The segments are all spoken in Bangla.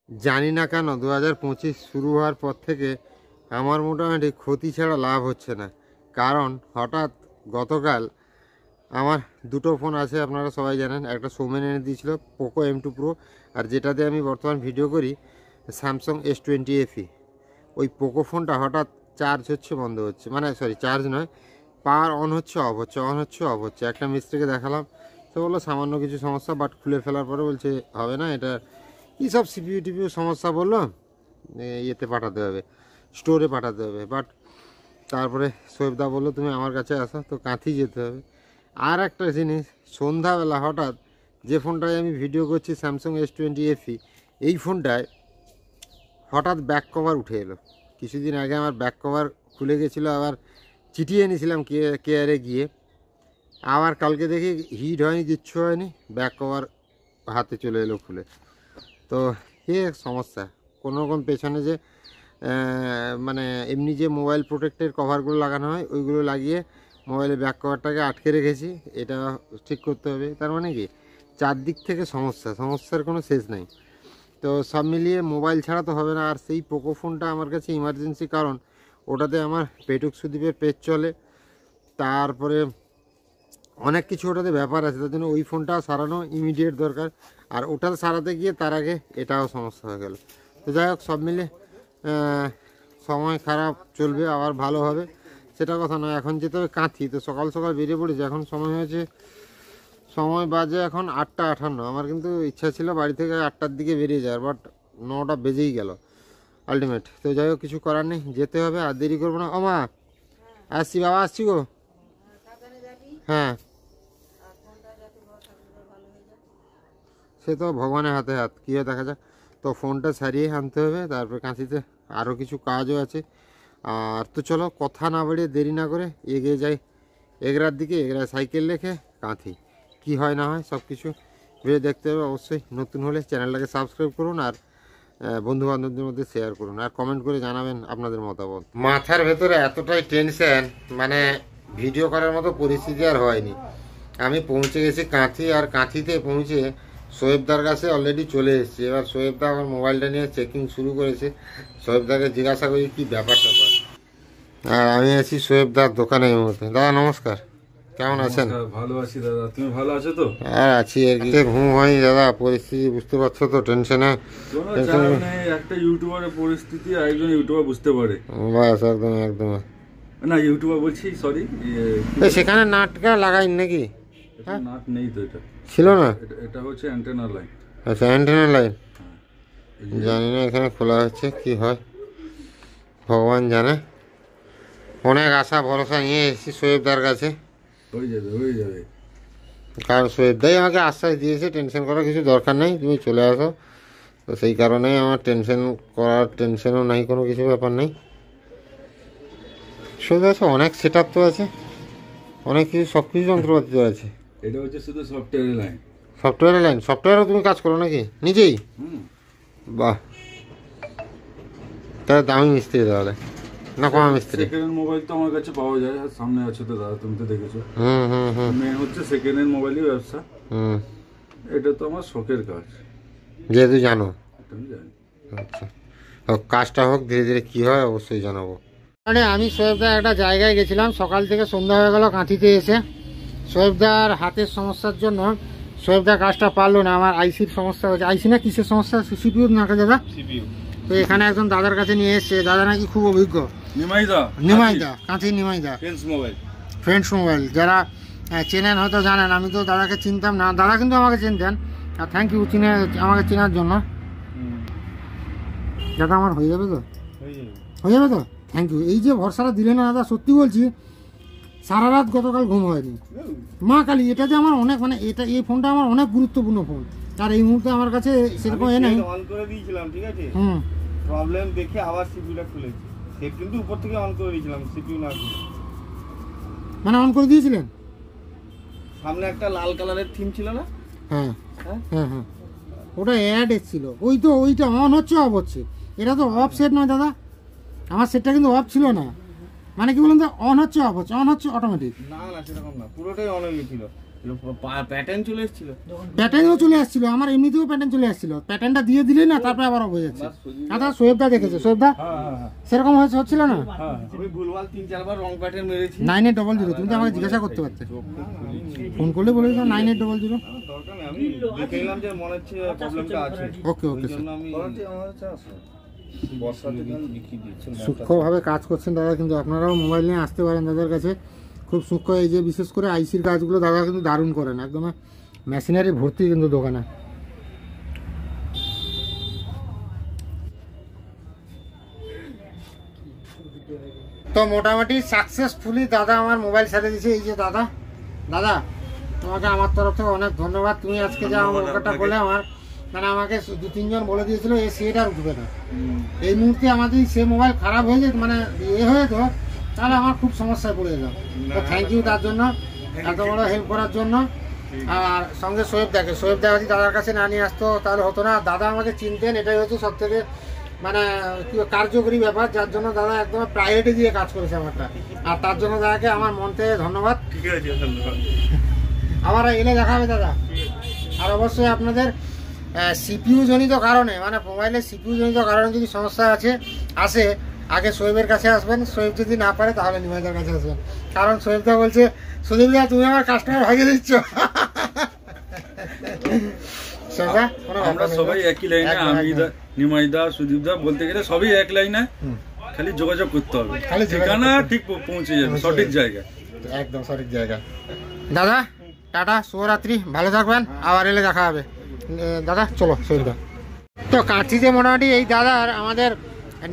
জানি না কেন 2025 শুরু হওয়ার পর থেকে আমার মোটামুটি ক্ষতি ছাড়া লাভ হচ্ছে না। কারণ হঠাৎ গতকাল আমার দুটো ফোন আছে, আপনারা সবাই জানেন। একটা সৌমেন এনে দিয়েছিল পোকো M2 প্রো, আর যেটাতে আমি বর্তমান ভিডিও করি স্যামসাং S20 FE। ওই পোকো ফোনটা হঠাৎ চার্জ হচ্ছে বন্ধ হচ্ছে, মানে সরি চার্জ নয়, পাওয়ার অন হচ্ছে অফ হচ্ছে, অন হচ্ছে অফ হচ্ছে। একটা মিস্ত্রিকে দেখালাম, তো বললো সামান্য কিছু সমস্যা, বাট খুলে ফেলার পরে বলছে হবে না, এটা কী সব CPU টিপিউ সমস্যা বললো, ইয়েতে পাঠাতে হবে, স্টোরে পাঠাতে হবে। বাট তারপরে সোয়েবদা বললো তুমি আমার কাছে আসো, তো কাঁথি যেতে হবে। আর একটা জিনিস, সন্ধ্যাবেলা হঠাৎ যে ফোনটায় আমি ভিডিও করছি স্যামসাং S20 FE, এই ফোনটায় হঠাৎ ব্যাক কভার উঠে এলো। কিছুদিন আগে আমার ব্যাক কভার খুলে গেছিলো, আবার চিঠিয়ে এনেছিলাম কেয়ারে গিয়ে, আবার কালকে দেখি হিট হয়নি, কিচ্ছু হয়নি, ব্যাক কভার হাতে চলে এলো খুলে। তো এ সমস্যা। কোনো রকম পেছনে যে মানে এমনি যে মোবাইল প্রোটেক্টের কভারগুলো লাগানো হয় ওইগুলো লাগিয়ে মোবাইলের ব্যাক কভারটাকে আটকে রেখেছি, এটা ঠিক করতে হবে। তার মানে কি চারদিক থেকে সমস্যার কোনো শেষ নাই। তো সব মিলিয়ে মোবাইল ছাড়া তো হবে না। আর সেই পোকো ফোনটা আমার কাছে ইমার্জেন্সি, কারণ ওটাতে আমার পেটুক সুদীপের পেজ চলে, তারপরে অনেক কিছু ওটাতে ব্যাপার আছে, তার জন্য ওই ফোনটা সারানো ইমিডিয়েট দরকার। আর ওটা সারাতে গিয়ে তার আগে এটাও সমস্যা হয়ে গেল। তো যাই হোক, সব মিলে সময় খারাপ চলবে, আবার ভালো হবে সেটা কথা নয়। এখন যেতে হবে কাঁথি, তো সকাল সকাল বেরিয়ে পড়েছে। এখন সময় হয়েছে, সময় বাজে এখন 8:58। আমার কিন্তু ইচ্ছা ছিল বাড়ি থেকে 8টার দিকে বেরিয়ে যাওয়ার, বাট 9টা বেজেই গেল আলটিমেট। তো যাই হোক, কিছু করার নেই, যেতে হবে, আর দেরি করবো না। ও মা, আসছি বাবা, আসছি গো। হ্যাঁ, সে তো ভগবানের হাতে হাত, কী হয় দেখা যাক। তো ফোনটা সারিয়ে আনতে হবে, তারপরে কাঁথিতে আরও কিছু কাজও আছে। আর তো চলো কথা না বাড়িয়ে দেরি না করে এগিয়ে যাই এগরার দিকে। এগরায় সাইকেল রেখে কাঁথি, কি হয় না হয় সব কিছু ভিডিও দেখতে হবে অবশ্যই। নতুন হলে চ্যানেলটাকে সাবস্ক্রাইব করুন, আর বন্ধু বান্ধবদের মধ্যে শেয়ার করুন, আর কমেন্ট করে জানাবেন আপনাদের মতামত। মাথার ভেতরে এতটাই টেনশন, মানে ভিডিও করার মতো পরিস্থিতি আর হয়নি। আমি পৌঁছে গেছি কাঁথি, আর কাঁথিতে পৌঁছে সোয়েবদার কাছে অলরেডি চলে এসেছি। এবার সোয়েবদা আমার মোবাইলটা নিয়ে চেকিং শুরু করেছে। সোয়েবদাকে জিজ্ঞাসা করি কী ব্যাপার। আর আমি আছি সোয়েবদার দোকানে এই মুহূর্তে। দাদা নমস্কার, কেমন আছেন? ভালো আছি দাদা, তুমি ভালো আছো তো? আর আছি আর কি, ঘুম হয়নি দাদা, পরিস্থিতি বুঝতে পারছো তো, টেনশনে। একটা ইউটিউবারের পরিস্থিতি একজন ইউটিউবার বুঝতে পারে। বাস একদম একদম। না ইউটিউবার বলছি, সরি, সেখানে নাটকা লাগাই নাকি? নাট নেই তো, এটা ছিল না, এটা হচ্ছে অ্যান্টেনা লাইন। আচ্ছা অ্যান্টেনা লাইন, জানি না এখানে খোলা হচ্ছে কি হয় ভগবান জানে। অনেক আশা ভরসা নিয়ে এসেছি সোয়েবদার কাছে, হয়ে যাবে হয়ে যাবে। কারণ সোয়েবদাই আমাকে আশ্বাস দিয়েছে টেনশন করার কিছু দরকার নেই, তুমি চলে আসো। তো সেই কারণেই আমার টেনশনও নাই, কোনো কিছু ব্যাপার নেই। শুধু আছে অনেক সেট আপ তো আছে, অনেক কিছু, সব কিছু যন্ত্রপাতি তো আছে। এটা হচ্ছে শুধু সফটওয়্যারের লাইন। সফটওয়্যারের লাইন, সফটওয়্যারও তুমি কাজ করো নাকি নিজেই? বাহ, তাহলে দামি মিস্ত্রি তাহলে, না কমা মিস্ত্রি? সেকেন্ড হ্যান্ড মোবাইল তো আমার কাছে পাওয়া যায়, আর সামনে আছে তো দাদা, তুমি তো দেখেছো। মেন হচ্ছে সেকেন্ড হ্যান্ড মোবাইলই ব্যবসা। এটা তো আমার শখের কাজ, যেহেতু জানো। আমি জানি। আচ্ছা, কাজটা হোক ধীরে ধীরে, কী হয় অবশ্যই জানাবো। মানে আমি সোয়েবদার একটা জায়গায় গেছিলাম, সকাল থেকে সন্ধ্যা হয়ে গেল কাঁথিতে এসে। সোয়েবদার হাতের সমস্যার জন্য সোয়েবদার কাজটা পারলো না। আমার আইসির সমস্যা হয়েছে, আইসি না কিসের সমস্যা, সিপিইউ নাকি দাদা? সিপিইউ। তো এখানে একজন দাদার কাছে নিয়ে এসছে, দাদা নাকি খুব অভিজ্ঞ। নিমাইদা কাঁথি নিমাইদা ফ্রেন্ডস মোবাইল, যারা চেনেন হয়তো জানেন, আমি তো দাদাকে চিনতাম না, দাদা কিন্তু আমাকে চিনতেন। আর থ্যাংক ইউ আমাকে চেনার জন্য। দাদা আমার হয়ে যাবে তো? হয়ে যাবে তো, থ্যাংক ইউ। এই যে ভরসাটা দিলে না দাদা, সত্যি বলছি সারা রাত গতকাল ঘুম হয়নি। মা কালী, এটা যে আমার অনেক, মানে এটা, এই ফোনটা আমার অনেক গুরুত্বপূর্ণ ফোন, আর এই মুহূর্তে আমার কাছে সেরকম এ নাই। অন করে দিয়েছিলাম, ঠিক আছে, প্রবলেম দেখে আবার সিপিইউটা খুলেছি। সেট কিন্তু উপর থেকে অন করে দিয়েছিলাম, সিপিইউ না খুলে। মানে অন করে দিয়েছিলেন? সামনে একটা লাল কালারের থিম ছিল না? হ্যাঁ হ্যাঁ হ্যাঁ, ওটা অ্যাড এসেছিল। ওই তো, ওইটা অন হচ্ছে অফ হচ্ছে, এটা তো অফ সেট নয় দাদা। আমার সেটটা কিন্তু অফ ছিল না, মানে কি বলুন তো, অন হচ্ছে অফ হচ্ছে, অন হচ্ছে অটোমেটিক। না না, সেরকম না, পুরোটাই অন হয়ে গেছিল। প্যাটার্ন চলে এসেছিল। প্যাটার্নও চলে আসছিল, আমার এমনিতেও প্যাটার্ন চলে আসছিল, প্যাটার্নটা দিয়ে দিলেই না তারপরে আবার হয়ে যাচ্ছে। আচ্ছা সোয়েবদা দেখেছে, সোয়েবদা সেরকম হচ্ছিল না? আমি ভুলভাল 3-4 রং প্যাটার্ন মেরেছি। 9800, তুমি তো আমাকে জিজ্ঞাসা করতে পারতে, ফোন করলে বলে দিতাম 9800। দরকার নেই, আমি দেখে নিলাম যে মনে হচ্ছে প্রবলেমটা আছে। ওকে ওকে স্যার। আমি বর্ষাতে লিখে দিয়েছি। সূক্ষ্মভাবে কাজ করছেন দাদা, কিন্তু আপনারাও মোবাইল নিয়ে আসতে পারেন দাদার কাছে, খুব সূক্ষ্ম। এই যে বিশেষ করে আইসির কাজগুলো দাদা কিন্তু দারুণ করেন, একদম মেশিনারি ভর্তি কিন্তু দোকানে। তো মোটামুটি সাকসেসফুলি দাদা আমার মোবাইল সারিয়ে দিয়েছে। এই যে দাদা, দাদা তোমাকে আমার তরফ থেকে অনেক ধন্যবাদ। তুমি আজকে যা আমার ব্যাপারটা বলে আমার, মানে আমাকে 2-3 জন বলে দিয়েছিল এ সেট আর উঠবে না। এই মুহূর্তে আমাদের সে মোবাইল খারাপ হয়ে যেত, মানে হয়ে যেত, তাহলে আমার খুব সমস্যায় পড়ে যেত। তো থ্যাংক ইউ তার জন্য, এত বড় হেল্প করার জন্য। আর সঙ্গে সোয়েব দেখা যদি দাদার কাছে না নিয়ে আসতো তাহলে হতো না। দাদা আমাকে চিনতেন, এটাই হচ্ছে সব থেকে মানে কি কার্যকরী ব্যাপার, যার জন্য দাদা একদম প্রায়োরিটি দিয়ে কাজ করেছে আমারটা। আর তার জন্য দাদাকে আমার মন থেকে ধন্যবাদ। ঠিক আছে, ধন্যবাদ। আবার এলে দেখা হবে দাদা। আর অবশ্যই আপনাদের সিপিইউ জনিত কারণে, মানে মোবাইলের সিপিইউ জনিত কারণে যদি সমস্যা আসে, আগে সোয়েবের কাছে আসবেন। সোয়েব যদি না পারে তাহলে নিমাইদার কাছে আসবেন, কারণ সোয়েবদা বলছে সুদীপদা তুমি আমার কাস্টমার ভাগিয়ে দিচ্ছ। আমরা সবাই একই লাইনে, আমি নিমাইদা সুদীপদা বলতে গেলে সবই এক লাইনে, খালি যোগাযোগ করতে হবে, খালি ঠিকানা ঠিক পৌঁছে যাবে সঠিক জায়গায়, একদম সঠিক জায়গা। দাদা টাটা, শুভরাত্রি, ভালো থাকবেন, আবার এলে দেখা হবে। দাদা চলো সরিদা। তো কাঁচিতে মোটামুটি এই দাদার, আমাদের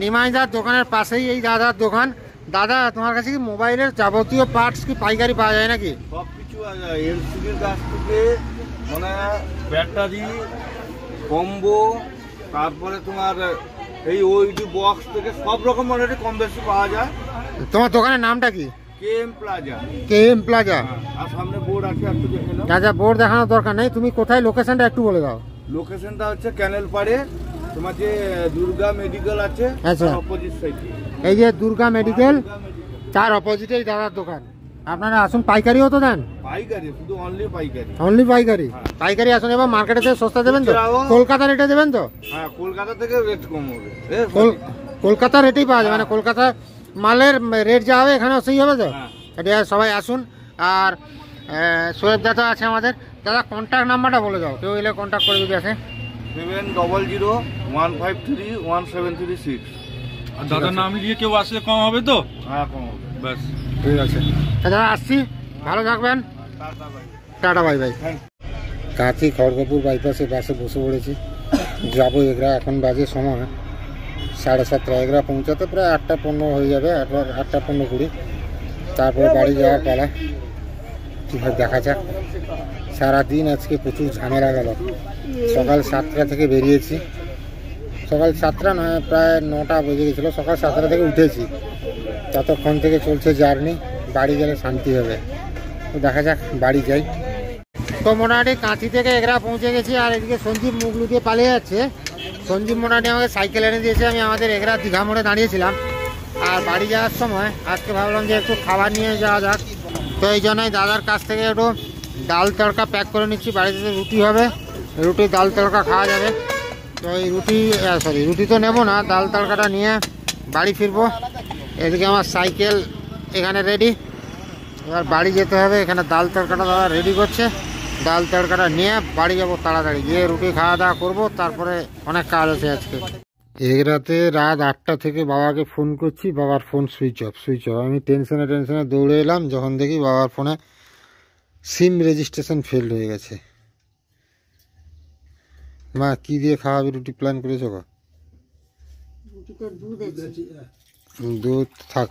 নিমাইদার দোকানের পাশেই এই দাদার দোকান। দাদা তোমার কাছে কি মোবাইলের যাবতীয় পার্টস কি পাইকারি পাওয়া যায় নাকি? সব কিছু আছে, এলসিডির কাছ থেকে মানে ব্যাটারি, কম্বো, তারপরে তোমার এই ওইডি বক্স থেকে সব রকম মোটামুটি কম বেশি পাওয়া যায়। তোমার দোকানের নামটা কি? KM plaza. KM plaza. আর সামনে বোর্ড আছে, একটু দেখে নাও। দাদা বোর্ড দেখানোর দরকার নেই, তুমি কোথায় লোকেশনটা একটু বলে দাও। লোকেশনটা হচ্ছে ক্যানেল পাড়ে, তোমার যে দুর্গা মেডিকেল আছে আচ্ছা। অপোজিট সাইডে। এই যে দুর্গা মেডিকেল, তার অপোজিটেই দাদার দোকান। আপনারা আসুন, পাইকারিও তো দেন? পাইকারি, শুধু অনলি পাইকারি। অনলি পাইকারি? পাইকারি আসুন, এবার মার্কেটে থেকে সস্তা দেবেন তো? কলকাতা রেটে দেবেন তো? হ্যাঁ, কলকাতা থেকে রেট কম হবে। কলকাতা রেটেই পাওয়া যায়, মানে কলকাতা মালের রেট যা হবে এখানেও সেই হবে তো? হ্যাঁ। এটা সবাই আসুন। আর সোয়েব দাদা আছে আমাদের। দাদা কন্ট্যাক্ট নাম্বারটা বলে দাও, কেউ এলে কন্ট্যাক্ট করে যদি আসে। 7001531736। আর দাদার নাম লিখে কেউ আসলে কম হবে তো? হ্যাঁ, কম হবে। ব্যাস, ঠিক আছে দাদা, আসছি, ভালো থাকবেন, tata bye bye. Kanthi Kharagpur বাইপাসে বাসে বসে পড়েছি, যাবো এগরা। এখন বাজে সময় 7:30, এগরা পৌঁছাতে প্রায় 8:15 হয়ে যাবে, 8:15-20। তারপরে বাড়ি যাওয়ার পালা, কীভাবে দেখা যাক। সারাদিন আজকে প্রচুর ঝামেলা গেল। সকাল 7টা থেকে বেরিয়েছি, সকাল 7টা নয়, প্রায় 9টা বেজে গেছিলো। সকাল 7টা থেকে উঠেছি, ততক্ষণ থেকে চলছে জার্নি। বাড়ি গেলে শান্তি হবে, তো দেখা যাক, বাড়ি যাই। তো মোটামুটি কাঁথি থেকে এগরা পৌঁছে গেছি। আর এদিকে সঞ্জীব মুখ লুকিয়ে পালিয়ে যাচ্ছে। সঞ্জীব মোটামুটি আমাকে সাইকেল এনে দিয়েছে। আমি আমাদের এগরা দীঘা মোড়ে দাঁড়িয়েছিলাম। আর বাড়ি যাওয়ার সময় আজকে ভাবলাম যে একটু খাবার নিয়ে যাওয়া যাক, তো এই জন্যই দাদার কাছ থেকে একটু ডাল তড়কা প্যাক করে নিচ্ছি। বাড়িতে রুটি হবে, রুটি ডাল তড়কা খাওয়া যাবে। তো এই রুটি তো নেবো না, ডাল তড়কাটা নিয়ে বাড়ি ফিরবো। এদিকে আমার সাইকেল এখানে রেডি, এবার বাড়ি যেতে হবে। এখানে ডাল তড়কাটা দাদা রেডি করছে, ডাল তড়কাটা নিয়ে বাড়ি যাবো তাড়াতাড়ি, গিয়ে রুটি খাওয়া দাওয়া করবো। তারপরে অনেক কাজ আছে আজকে। এগরাতে রাত 8টা থেকে বাবাকে ফোন করছি, বাবার ফোন সুইচ অফ। আমি টেনশনে দৌড়ে এলাম, যখন দেখি বাবার ফোনে সিম রেজিস্ট্রেশন ফেল্ড হয়ে গেছে। মা কি দিয়ে খাওয়াবি রুটি প্ল্যান করেছো? দুধ থাক।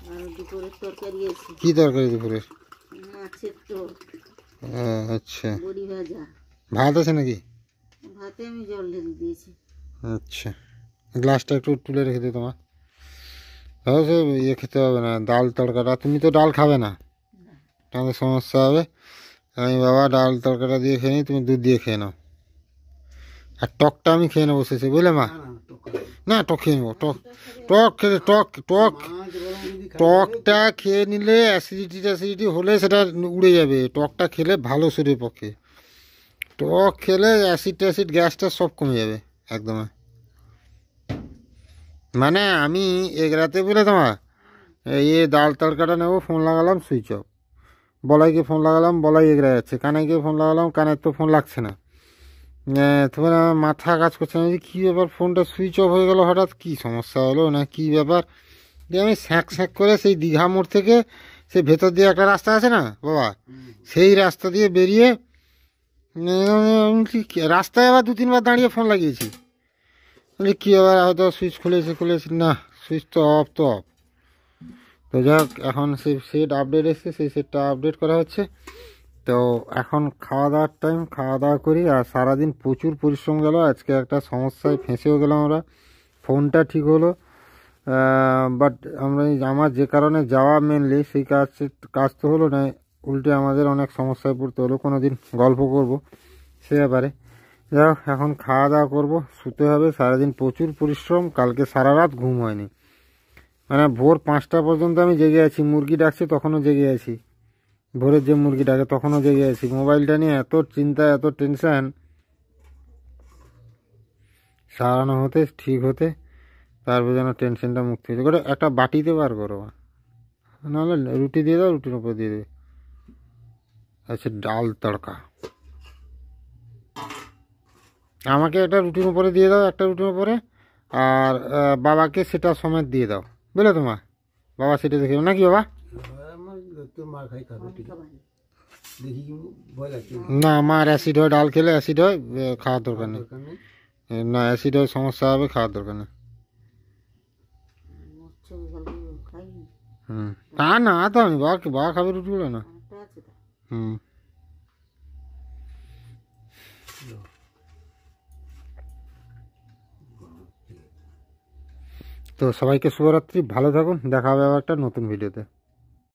কি তরকারি দুপুরের? আচ্ছা, ভাত আছে নাকি? ভাতে আমি জল ঢেলে দিয়েছি। আচ্ছা, গ্লাসটা একটু তুলে রেখে দিই তোমার। ইয়ে খেতে হবে না, ডাল তড়কাটা। তুমি তো ডাল খাবে না, তাহলে সমস্যা হবে। আমি বাবা ডাল তড়কাটা দিয়ে খেয়ে নিই, তুমি দুধ দিয়ে খেয়ে নাও। আর টকটা আমি খেয়ে নেবো শেষে, বুঝলে মা? না টক খেয়ে নেবো, টক খেলে টকটা খেয়ে নিলে অ্যাসিডিটি হলে সেটা উড়ে যাবে। টকটা খেলে ভালো শরীরের পক্ষে। টক খেলে অ্যাসিড গ্যাসটা সব কমে যাবে একদম। মানে আমি এগরাতে বলে তোমার এই ডাল তড়কাটা নেবো, ফোন লাগালাম সুইচ অফ, বলাইকে ফোন লাগালাম, বলাই এগরা যাচ্ছে, কানাইকে ফোন লাগালাম, কানের তো ফোন লাগছে না। তোমার আমার মাথা কাজ করছে না, যে কী ব্যাপার ফোনটা সুইচ অফ হয়ে গেল হঠাৎ, কী সমস্যা হলো না কী ব্যাপার। দিয়ে আমি স্যাঁক করে সেই দীঘা মোড় থেকে সেই ভেতর দিয়ে একটা রাস্তা আছে না বাবা, সেই রাস্তা দিয়ে বেরিয়ে রাস্তায় আবার 2-3 বার দাঁড়িয়ে ফোন লাগিয়েছি। বলি কী ব্যাপার, হয়তো সুইচ খুলেছি, না সুইচ তো অফ। তো যাক, এখন সেই সেট আপডেট এসছে, সেই সেটটা আপডেট করা হচ্ছে। তো এখন খাওয়া দাওয়ার টাইম, খাওয়া দাওয়া করি। আর সারাদিন প্রচুর পরিশ্রম গেল, আজকে একটা সমস্যায় ফেঁসেও গেলাম আমরা। ফোনটা ঠিক হলো, বাট আমার যে কারণে যাওয়া মেনলি সেই কাজ তো হলো না, উল্টে আমাদের অনেক সমস্যায় পড়তে হলো। কোনো দিন গল্প করব সে ব্যাপারে। যাই হোক, এখন খাওয়া দাওয়া করবো, শুতে হবে। সারাদিন প্রচুর পরিশ্রম, কালকে সারা রাত ঘুম হয়নি। মানে ভোর 5টা পর্যন্ত আমি জেগে আছি, মুরগি ডাকছে তখনও জেগে আছি, ভোরের যে মুরগি ডাকে তখনও জেগে আছি। মোবাইলটা নিয়ে এত চিন্তা, এত টেনশান, সারানো হতে ঠিক হতে, তারপর যেন টেনশনটা মুক্তি হয়েছে। করে একটা বাটিতে বার করো, নাহলে রুটি দিয়ে দাও, রুটির উপর দিয়ে দেবে। আচ্ছা, ডাল তড়কা আমাকে একটা রুটির উপরে দিয়ে দাও, একটা রুটির উপরে, আর বাবাকে সেটা সমেত দিয়ে দাও, বুঝলে তোমার বাবা সেটা দেখে নাকি বাবা। না, আমার অ্যাসিড হয়, ডাল খেলে অ্যাসিড হয়, খাওয়ার দরকার নেই। না, অ্যাসিড হয়, সমস্যা হবে, খাওয়ার দরকার নেই। তা না, তো আমি বাবা খাবে রুটিগুলো না। তো সবাইকে শুভরাত্রি, ভালো থাকুন, দেখা হবে আবার একটা নতুন ভিডিওতে।